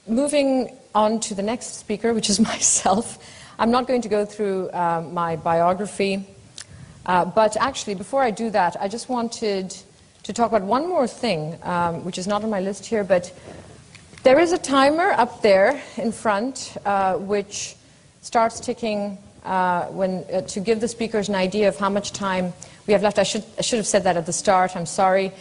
moving on to the next speaker, which is myself. I'm not going to go through my biography, but actually, before I do that, I just wanted to talk about one more thing, which is not on my list here, but there is a timer up there in front, which starts ticking to give the speakers an idea of how much time we have left. I should have said that at the start. I'm sorry.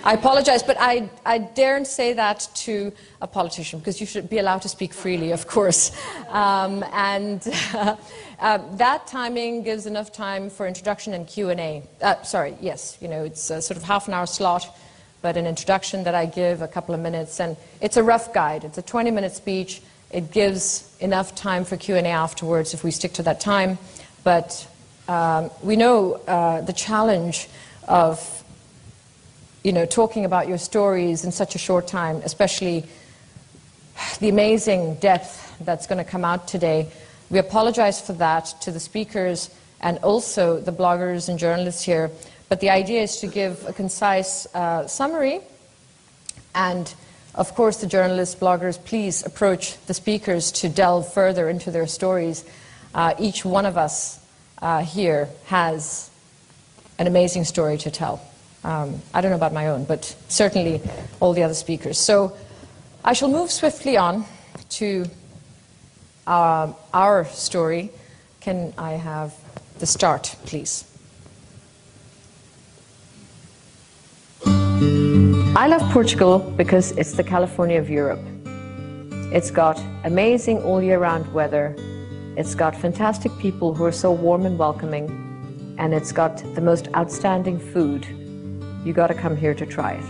I apologize, but I daren't say that to a politician, because you should be allowed to speak freely, of course. That timing gives enough time for introduction and Q&A. Sorry, yes, you know, it's a sort of half an hour slot, but an introduction that I give a couple of minutes, and it's a rough guide. It's a 20-minute speech. It gives enough time for Q&A afterwards if we stick to that time. But we know the challenge of, you know, talking about your stories in such a short time, especially the amazing depth that's going to come out today. We apologize for that to the speakers and also the bloggers and journalists here. But the idea is to give a concise summary, and of course the journalists, bloggers, please approach the speakers to delve further into their stories. Each one of us here has an amazing story to tell. I don't know about my own, but certainly all the other speakers. So I shall move swiftly on to our story. Can I have the start, please? I love Portugal because it's the California of Europe. It's got amazing all year round weather. It's got fantastic people who are so warm and welcoming. And it's got the most outstanding food. You got to come here to try it.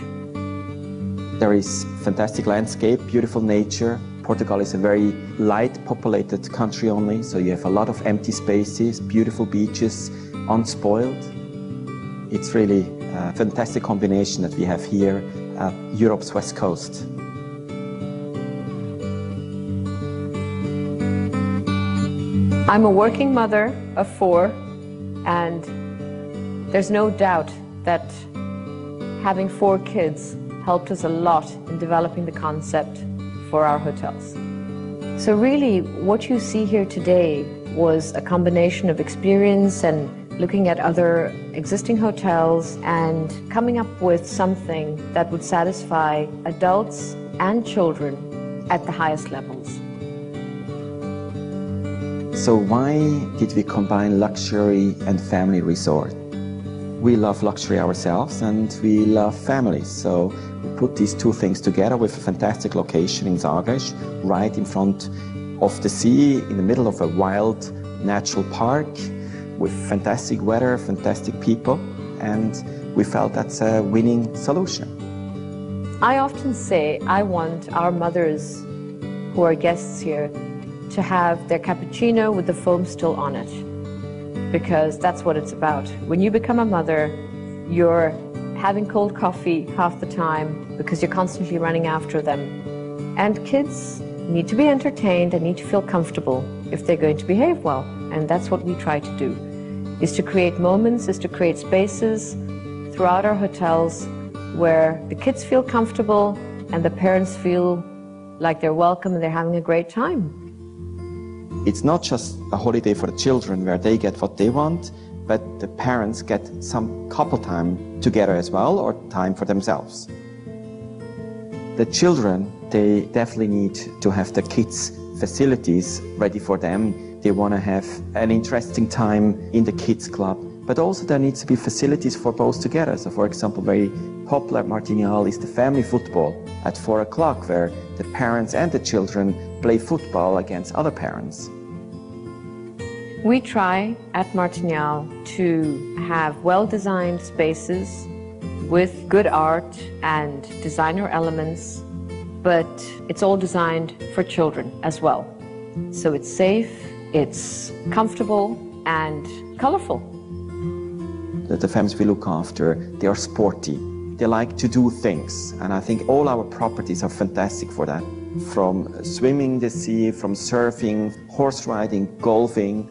There is fantastic landscape, beautiful nature. Portugal is a very light populated country only, so you have a lot of empty spaces, beautiful beaches, unspoiled. It's really a fantastic combination that we have here at Europe's west coast. I'm a working mother of 4, and there's no doubt that having 4 kids helped us a lot in developing the concept for our hotels. So really, what you see here today was a combination of experience and looking at other existing hotels and coming up with something that would satisfy adults and children at the highest levels. So why did we combine luxury and family resort? We love luxury ourselves and we love families, so we put these two things together with a fantastic location in Sagres, right in front of the sea, in the middle of a wild natural park, with fantastic weather, fantastic people, and we felt that's a winning solution. I often say I want our mothers who are guests here to have their cappuccino with the foam still on it, because that's what it's about. When you become a mother, you're having cold coffee half the time because you're constantly running after them. And kids need to be entertained and need to feel comfortable if they're going to behave well. And that's what we try to do, is to create moments, is to create spaces throughout our hotels where the kids feel comfortable and the parents feel like they're welcome and they're having a great time. It's not just a holiday for the children where they get what they want, but the parents get some couple time together as well, or time for themselves. The children, they definitely need to have the kids' facilities ready for them. They want to have an interesting time in the kids' club, but also there needs to be facilities for both together. So for example, very popular at Martinhal is the family football at 4 o'clock, where the parents and the children play football against other parents. We try at Martinhal to have well-designed spaces with good art and designer elements, but it's all designed for children as well. So it's safe, it's comfortable and colorful. The families we look after, they are sporty. They like to do things, and I think all our properties are fantastic for that. From swimming the sea, from surfing, horse riding, golfing.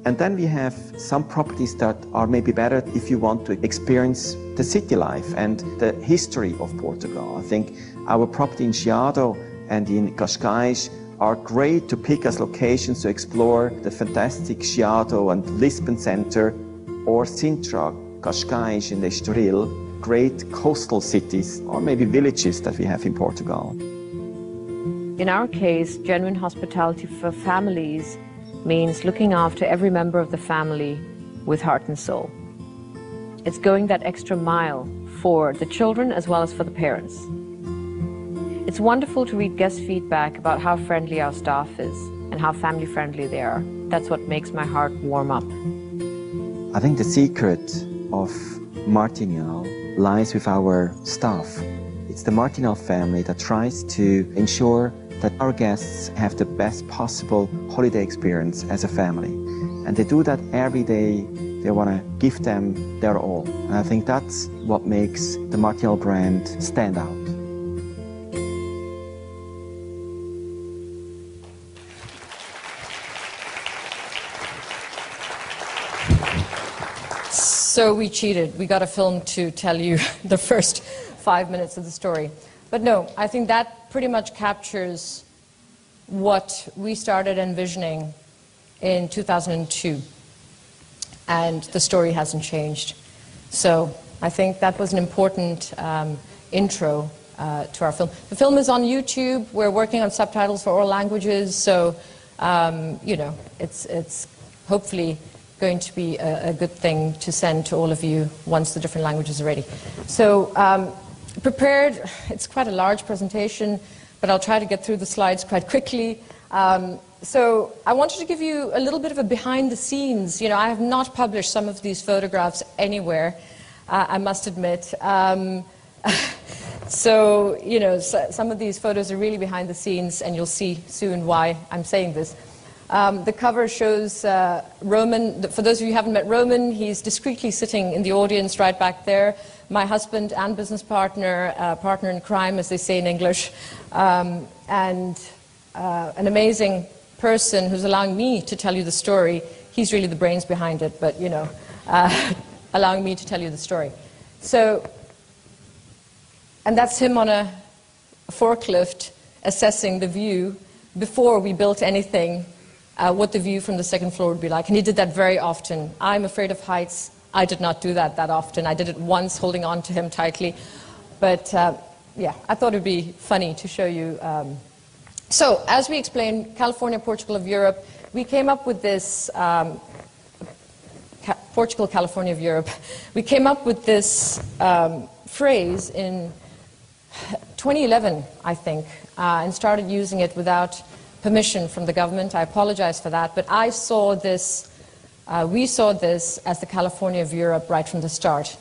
And then we have some properties that are maybe better if you want to experience the city life and the history of Portugal. I think Our property in Chiado and in Cascais are great to pick as locations to explore the fantastic Chiado and Lisbon center, or Sintra, Cascais and Estoril, great coastal cities or maybe villages that we have in Portugal. In our case, genuine hospitality for families means looking after every member of the family with heart and soul. It's going that extra mile for the children as well as for the parents. It's wonderful to read guest feedback about how friendly our staff is and how family friendly they are. That's what makes my heart warm up. I think the secret of Martinhal lies with our staff. It's the Martinhal family that tries to ensure that our guests have the best possible holiday experience as a family. And they do that every day. They want to give them their all. And I think that's what makes the Martinhal brand stand out. So we cheated. We got a film to tell you the first 5 minutes of the story. But no, I think that pretty much captures what we started envisioning in 2002. And the story hasn't changed. So I think that was an important intro to our film. The film is on YouTube. We're working on subtitles for all languages. So, you know, it's hopefully going to be a good thing to send to all of you once the different languages are ready. So prepared, it's quite a large presentation, but I'll try to get through the slides quite quickly. So I wanted to give you a little bit of a behind the scenes. You know, I have not published some of these photographs anywhere, I must admit. So, you know, some of these photos are really behind the scenes, and you'll see soon why I'm saying this. The cover shows Roman. For those of you who haven't met Roman, he's discreetly sitting in the audience right back there. My husband and business partner, partner in crime, as they say in English, and an amazing person who's allowing me to tell you the story. He's really the brains behind it, but, you know, allowing me to tell you the story. So, and that's him on a forklift assessing the view before we built anything. What the view from the second floor would be like. And he did that very often. I'm afraid of heights. I did not do that often. I did it once, holding on to him tightly. But yeah, I thought it would be funny to show you. So, as we explained, California, Portugal of Europe, we came up with this, Portugal, California of Europe, we came up with this phrase in 2011, I think, and started using it without permission from the government. I apologize for that, but I saw this, we saw this as the California of Europe right from the start.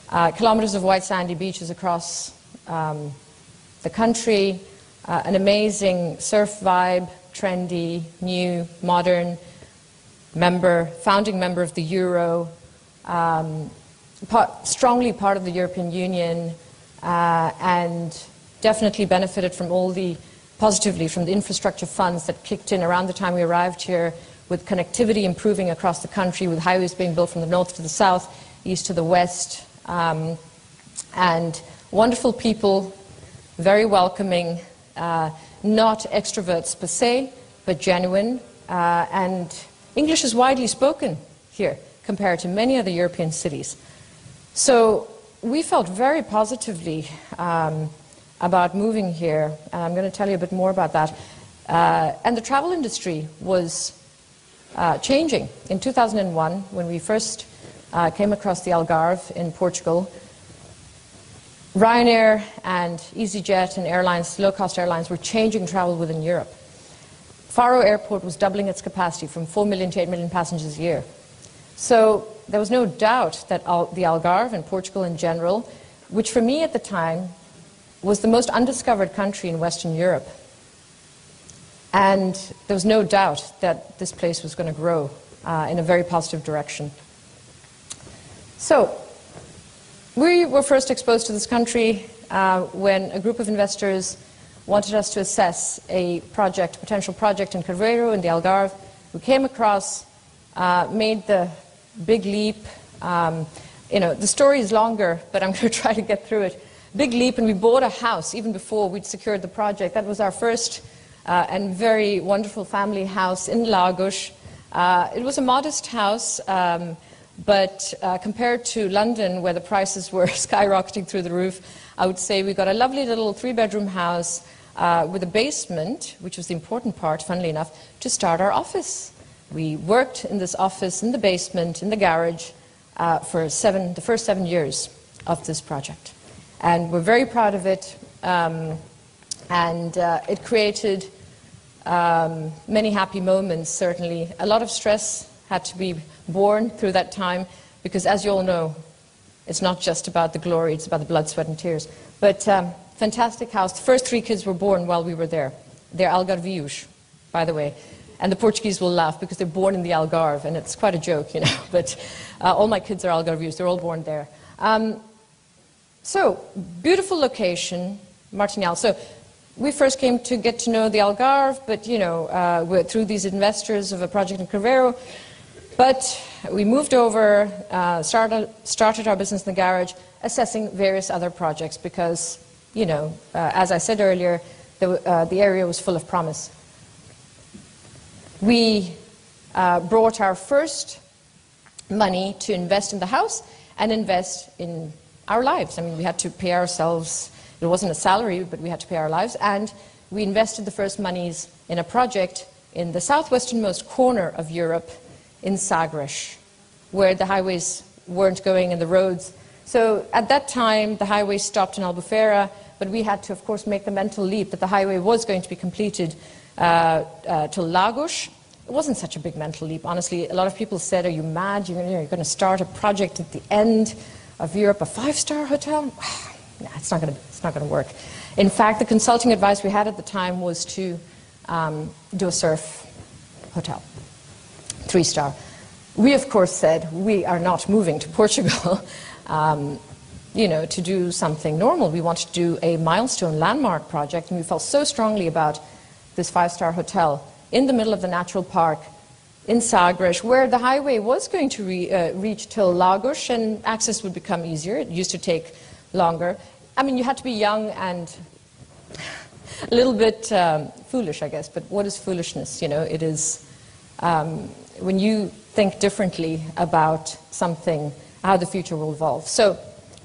Kilometers of white sandy beaches across the country, an amazing surf vibe, trendy, new, modern, founding member of the Euro, strongly part of the European Union, and definitely benefited from positively from the infrastructure funds that kicked in around the time we arrived here, with connectivity improving across the country, with highways being built from the north to the south, east to the west, and wonderful people, very welcoming, not extroverts per se, but genuine, and English is widely spoken here compared to many other European cities. So we felt very positively about moving here, and I'm going to tell you a bit more about that. And the travel industry was changing. In 2001, when we first came across the Algarve in Portugal, Ryanair and EasyJet and airlines, low-cost airlines, were changing travel within Europe. Faro Airport was doubling its capacity from 4 million to 8 million passengers a year. So there was no doubt that the Algarve and Portugal in general, which for me at the time was the most undiscovered country in Western Europe. And there was no doubt that this place was going to grow in a very positive direction. So we were first exposed to this country when a group of investors wanted us to assess a potential project in Caveiro in the Algarve. We came across, made the big leap. You know, the story is longer, but I'm going to try to get through it. big leap, and we bought a house even before we'd secured the project. That was our first and very wonderful family house in Lago. It was a modest house, but compared to London, where the prices were skyrocketing through the roof, I would say we got a lovely little 3-bedroom house with a basement, which was the important part, funnily enough, to start our office. We worked in this office, in the basement, in the garage, for the first 7 years of this project. And we're very proud of it, and it created many happy moments, certainly. A lot of stress had to be borne through that time, because as you all know, it's not just about the glory, it's about the blood, sweat and tears. But fantastic house. The first 3 kids were born while we were there. They're Algarvios, by the way. And the Portuguese will laugh because they're born in the Algarve, and it's quite a joke, you know. But all my kids are Algarvios, they're all born there. So, beautiful location, Martinhal. So, we first came to get to know the Algarve, but, you know, through these investors of a project in Crivero. But we moved over, started our business in the garage, assessing various other projects because, you know, as I said earlier, the area was full of promise. We brought our first money to invest in the house and invest in our lives. I mean, we had to pay ourselves. It wasn't a salary, but we had to pay our lives. And we invested the first monies in a project in the southwesternmost corner of Europe, in Sagres, where the highways weren't going and the roads. So at that time, the highway stopped in Albufeira, but we had to, of course, make the mental leap that the highway was going to be completed to Lago. It wasn't such a big mental leap, honestly. A lot of people said, are you mad? You're going to start a project at the end of Europe, a 5-star hotel? Nah, it's not going to work. In fact, the consulting advice we had at the time was to do a surf hotel, 3-star. We, of course, said we are not moving to Portugal you know, to do something normal. We wanted to do a milestone landmark project, and we felt so strongly about this 5-star hotel in the middle of the natural park in Sagres, where the highway was going to reach till Lagos, and access would become easier. It used to take longer. I mean, you had to be young and a little bit foolish, I guess, but what is foolishness? You know, it is when you think differently about something, how the future will evolve. So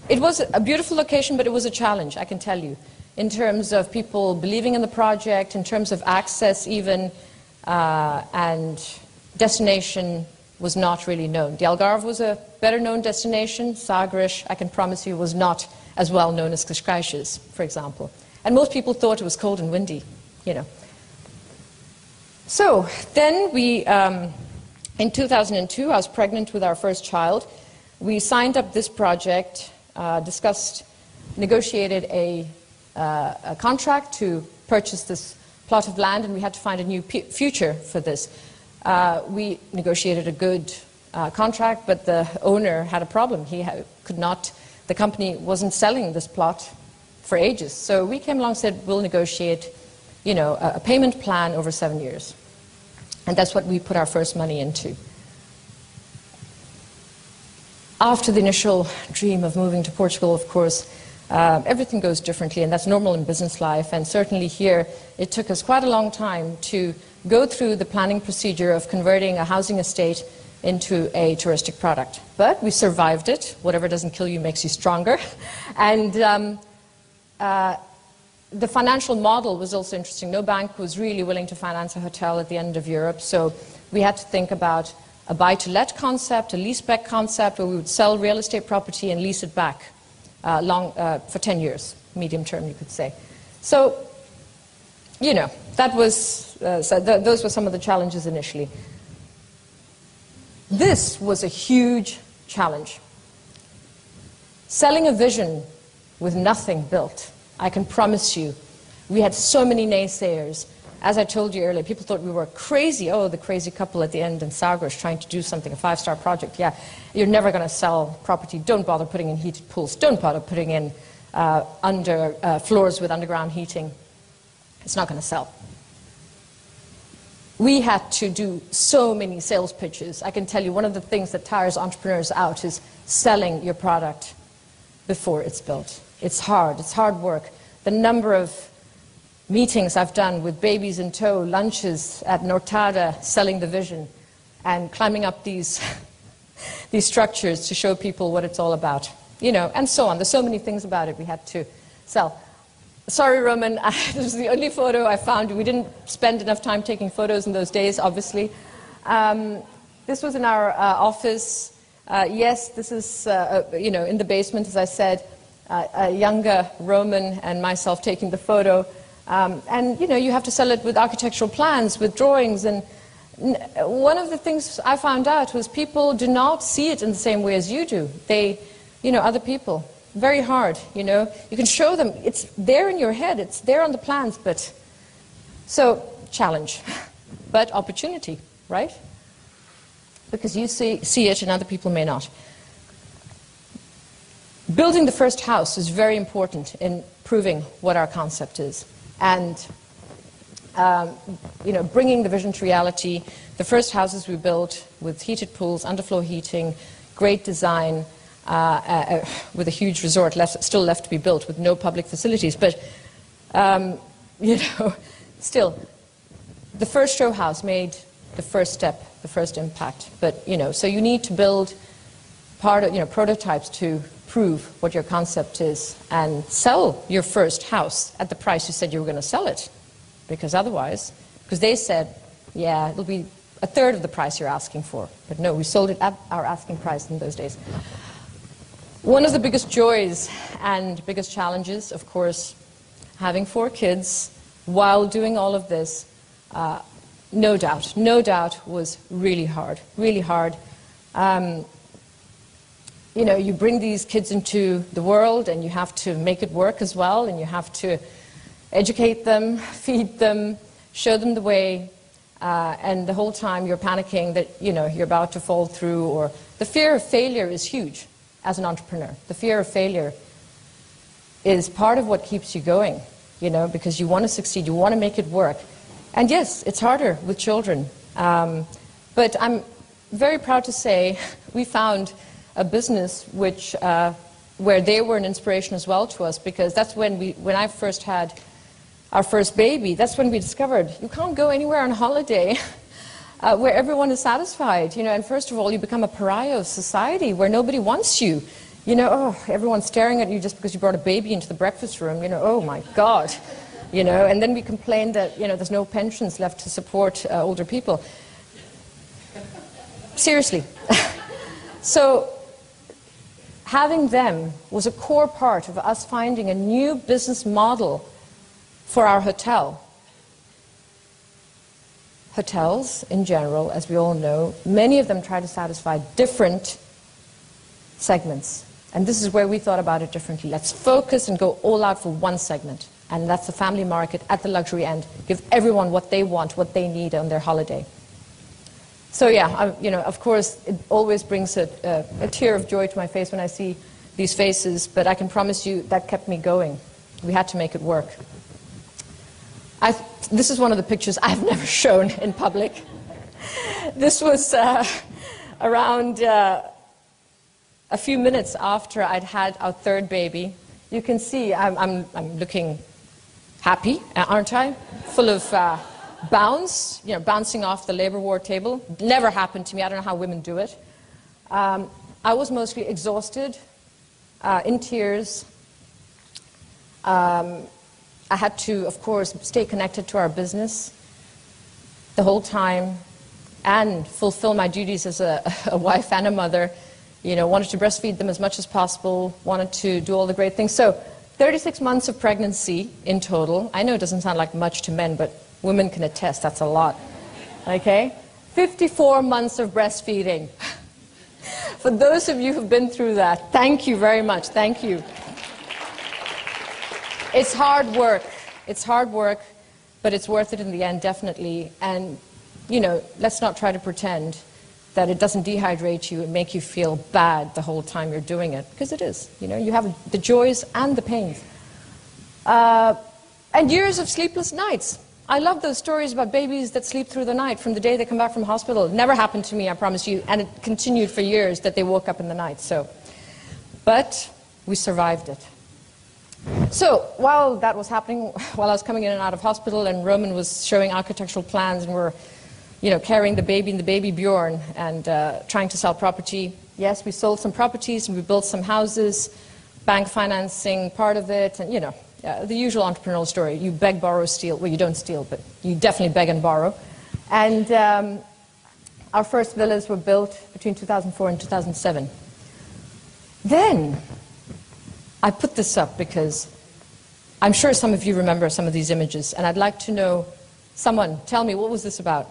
it was a beautiful location, but it was a challenge, I can tell you, in terms of people believing in the project, in terms of access even, and destination was not really known. The Algarve was a better known destination. Sagres, I can promise you, was not as well known as Cascais is, for example. And most people thought it was cold and windy, you know. So then we, in 2002, I was pregnant with our first child. We signed up this project, negotiated a contract to purchase this plot of land, and we had to find a new future for this. We negotiated a good contract, but the owner had a problem. He could not, the company wasn't selling this plot for ages. So we came along and said, we'll negotiate, you know, a payment plan over 7 years. And that's what we put our first money into. After the initial dream of moving to Portugal, of course, everything goes differently, and that's normal in business life. And certainly here, it took us quite a long time to go through the planning procedure of converting a housing estate into a touristic product. But we survived it. Whatever doesn't kill you makes you stronger. And the financial model was also interesting. No bank was really willing to finance a hotel at the end of Europe, so we had to think about a buy-to-let concept, a lease-back concept, where we would sell real estate property and lease it back for 10 years, medium term, you could say. So, you know, that was, those were some of the challenges initially. This was a huge challenge. Selling a vision with nothing built, I can promise you, we had so many naysayers. As I told you earlier, people thought we were crazy. Oh, the crazy couple at the end in Sagres trying to do something, a 5-star project. Yeah, you're never going to sell property. Don't bother putting in heated pools. Don't bother putting in floors with underground heating. It's not going to sell. We had to do so many sales pitches. I can tell you one of the things that tires entrepreneurs out is selling your product before it's built. It's hard work. The number of meetings I've done with babies in tow, lunches at Nortada selling the vision, and climbing up these, these structures to show people what it's all about, you know, and so on. There's so many things about it we had to sell. Sorry, Roman, this is the only photo I found. We didn't spend enough time taking photos in those days, obviously. This was in our office. Yes, this is, you know, in the basement, as I said, a younger Roman and myself taking the photo. And, you know, you have to sell it with architectural plans, with drawings. And one of the things I found out was people do not see it in the same way as you do. They, you know, other people. Very hard, you know. You can show them. It's there in your head. It's there on the plans. But, so, challenge. But opportunity, right? Because you see it and other people may not. Building the first house is very important in proving what our concept is. And, you know, bringing the vision to reality. The first houses we built with heated pools, underfloor heating, great design, with a huge resort still left to be built with no public facilities. But, you know, still, the first show house made the first step, the first impact. But, you know, so you need to build prototypes to prove what your concept is and sell your first house at the price you said you were going to sell it. Because otherwise, because they said, yeah, it'll be a third of the price you're asking for. But no, we sold it at our asking price in those days. One of the biggest joys and biggest challenges, of course, having 4 kids while doing all of this, no doubt was really hard, really hard. You know, you bring these kids into the world and you have to make it work as well, and you have to educate them, feed them, show them the way, and the whole time you're panicking that, you know, you're about to fall through, or the fear of failure is huge as an entrepreneur. The fear of failure is part of what keeps you going, you know, because you want to succeed, you want to make it work. And yes, it's harder with children, but I'm very proud to say we found a business which, where they were an inspiration as well to us, because that's when I first had our first baby, that's when we discovered you can't go anywhere on holiday where everyone is satisfied, you know, and first of all you become a pariah of society where nobody wants you. You know, oh, everyone's staring at you just because you brought a baby into the breakfast room, you know, oh my God. You know, and then we complain that, you know, there's no pensions left to support older people. Seriously. So having them was a core part of us finding a new business model for our hotel. Hotels, in general, as we all know, many of them try to satisfy different segments. And this is where we thought about it differently. Let's focus and go all out for one segment. And that's the family market at the luxury end. Give everyone what they want, what they need on their holiday. So yeah, you know, of course, it always brings a tear of joy to my face when I see these faces, but I can promise you that kept me going. We had to make it work. This is one of the pictures I've never shown in public. This was around a few minutes after I'd had our 3rd baby. You can see I'm looking happy, aren't I? Full of bounce, you know, bouncing off the labor ward table. Never happened to me. I don't know how women do it. I was mostly exhausted, in tears. I had to, of course, stay connected to our business the whole time and fulfill my duties as a wife and a mother. You know, wanted to breastfeed them as much as possible, wanted to do all the great things. So 36 months of pregnancy in total. I know it doesn't sound like much to men, but women can attest that's a lot. Okay? 54 months of breastfeeding. For those of you who've been through that, thank you very much. Thank you. It's hard work. It's hard work, but it's worth it in the end, definitely. And, you know, let's not try to pretend that it doesn't dehydrate you and make you feel bad the whole time you're doing it, because it is. You know, you have the joys and the pains. And years of sleepless nights. I love those stories about babies that sleep through the night from the day they come back from hospital. It never happened to me, I promise you, and it continued for years that they woke up in the night. So, but we survived it. So while that was happening, while I was coming in and out of hospital, and Roman was showing architectural plans, and we're, carrying the baby in the baby Bjorn and trying to sell property. Yes, we sold some properties and we built some houses, bank financing part of it, and the usual entrepreneurial story. You beg, borrow, steal. Well, you don't steal, but you definitely beg and borrow. And our first villas were built between 2004 and 2007. Then I put this up because I'm sure some of you remember some of these images, and I'd like to know, someone tell me, what was this about?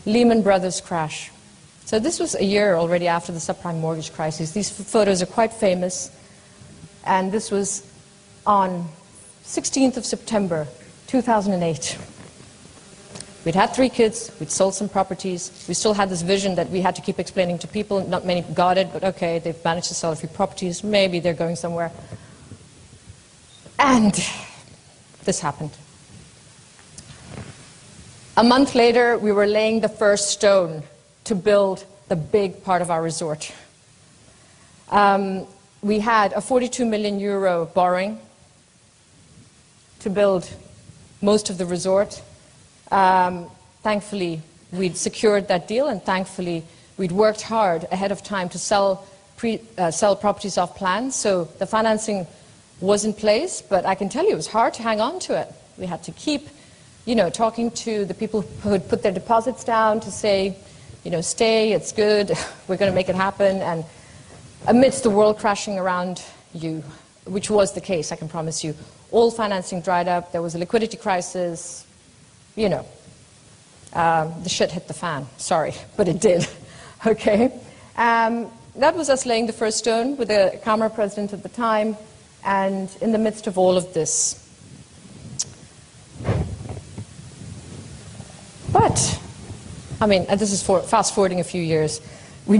Lehman Brothers crash. So this was a year already after the subprime mortgage crisis. These photos are quite famous, and this was on 16th of September 2008. We'd had 3 kids, we'd sold some properties, we still had this vision that we had to keep explaining to people. Not many got it, but okay, they've managed to sell a few properties, maybe they're going somewhere. And this happened. A month later, we were laying the first stone to build the big part of our resort. We had a 42 million euro borrowing to build most of the resort. Thankfully, we'd secured that deal, and thankfully, we'd worked hard ahead of time to sell properties off plan. So the financing was in place, but I can tell you it was hard to hang on to it. We had to keep talking to the people who had put their deposits down to say, stay, it's good, we're going to make it happen. And amidst the world crashing around you, which was the case, I can promise you, all financing dried up, there was a liquidity crisis, the shit hit the fan. Sorry, but it did. Okay? That was us laying the first stone with the Camera president at the time, and in the midst of all of this. But, and this is fast-forwarding a few years. We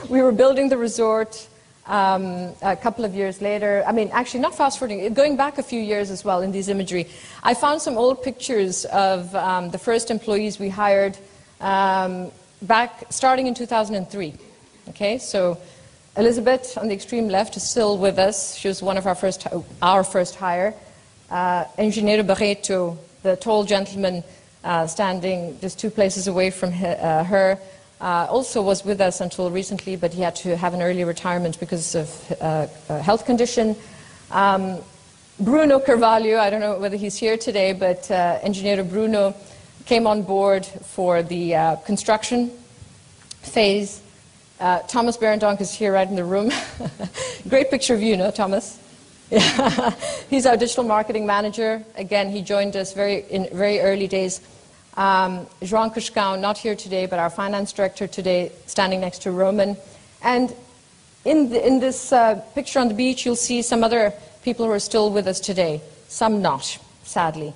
were building the resort a couple of years later. Actually, not fast-forwarding, going back a few years as well in these imagery. I found some old pictures of the first employees we hired starting in 2003. Okay, so Elizabeth on the extreme left is still with us. She was one of our first hire. Engineer Barreto, the tall gentleman standing just 2 places away from her, also was with us until recently, but he had to have an early retirement because of a health condition. Bruno Carvalho, I don't know whether he's here today, but Engineer Bruno came on board for the construction phase. Thomas Berendonk is here right in the room. Great picture of you, no, Thomas? Yeah. He's our digital marketing manager. Again, he joined us in very early days. Joan Kushkau, not here today, but our finance director today, standing next to Roman. And in this picture on the beach, you'll see some other people who are still with us today. Some not, sadly.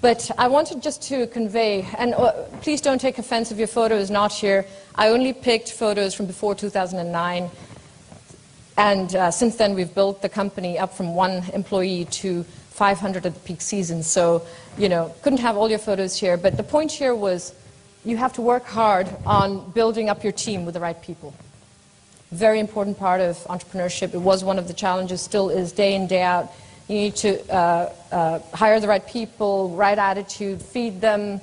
But I wanted just to convey, and please don't take offense if your photo is not here. I only picked photos from before 2009. And since then, we've built the company up from 1 employee to 500 at the peak season. So, couldn't have all your photos here. But the point here was you have to work hard on building up your team with the right people. Very important part of entrepreneurship. It was one of the challenges, still is day in, day out. You need to hire the right people, right attitude, feed them,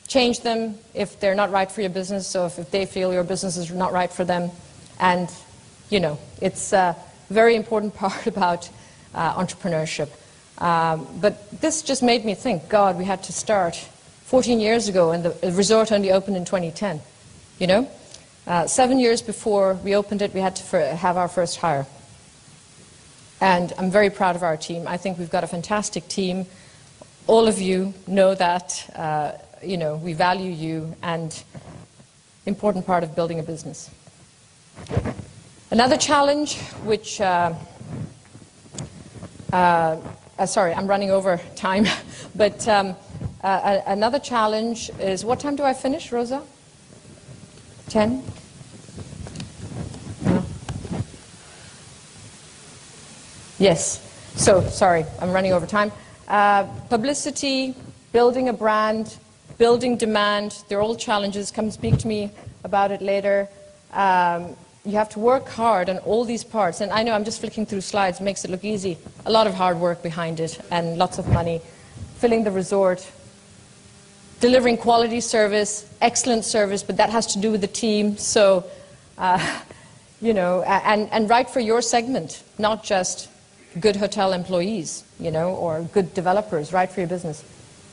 change them if they're not right for your business, so if they feel your business is not right for them. And it's a very important part about entrepreneurship. But this just made me think, God, we had to start 14 years ago, and the resort only opened in 2010. 7 years before we opened it, we had to have our first hire. And I'm very proud of our team. I think we've got a fantastic team. All of you know that. We value you, and important part of building a business. Another challenge, which, sorry, I'm running over time, but another challenge is, what time do I finish, Rosa? 10? No. Yes. So, sorry, I'm running over time. Publicity, building a brand, building demand, they're all challenges. Come speak to me about it later. you have to work hard on all these parts. And I know I'm just flicking through slides, makes it look easy. A lot of hard work behind it and lots of money. Filling the resort, delivering quality service, excellent service, but that has to do with the team. So, you know, and right for your segment, not just good hotel employees, you know, or good developers, right for your business.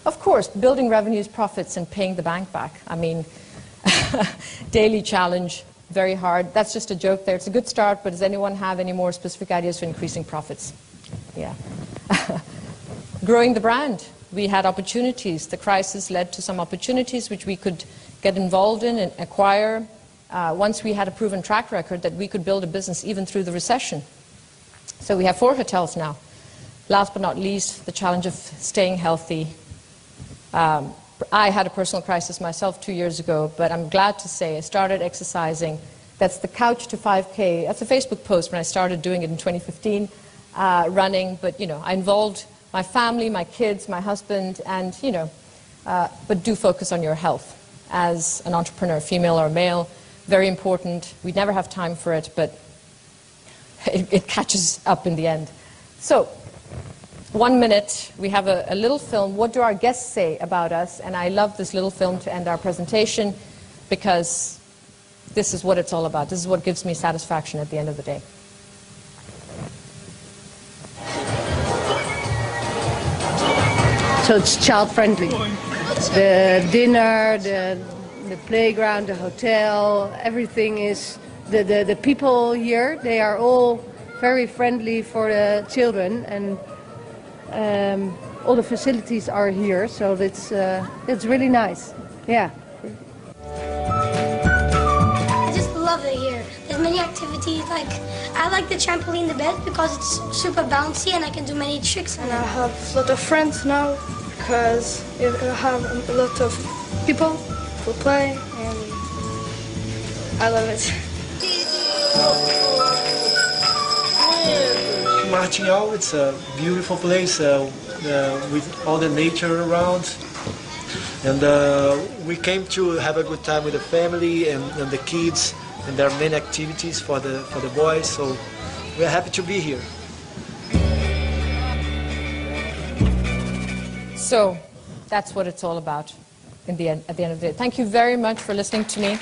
Of course, building revenues, profits, and paying the bank back. I mean, daily challenge, very hard. That's just a joke there. It's a good start, but does anyone have any more specific ideas for increasing profits? Yeah. Growing the brand. We had opportunities. The crisis led to some opportunities which we could get involved in and acquire. Once we had a proven track record that we could build a business even through the recession. So we have 4 hotels now. Last but not least, the challenge of staying healthy. I had a personal crisis myself 2 years ago, but I'm glad to say I started exercising. That's the couch to 5K. That's a Facebook post when I started doing it in 2015, running. But, you know, I involved my family, my kids, my husband, and, you know, but do focus on your health as an entrepreneur, female or male. Very important. We never have time for it, but it catches up in the end. So, 1 minute, we have a little film. What do our guests say about us? And I love this little film to end our presentation because this is what it's all about. This is what gives me satisfaction at the end of the day. So it's child-friendly. The dinner, the playground, the hotel, everything is... The people here, they are all very friendly for the children, and all the facilities are here, so it's really nice. Yeah. I just love it here. There's many activities. Like, I like the trampoline the best because it's super bouncy and I can do many tricks on it. I have a lot of friends now because you have a lot of people who play, and I love it. Martinhal, it's a beautiful place with all the nature around, and we came to have a good time with the family and the kids, and there are many activities for the boys, so we're happy to be here. So that's what it's all about at the end of the day. Thank you very much for listening to me.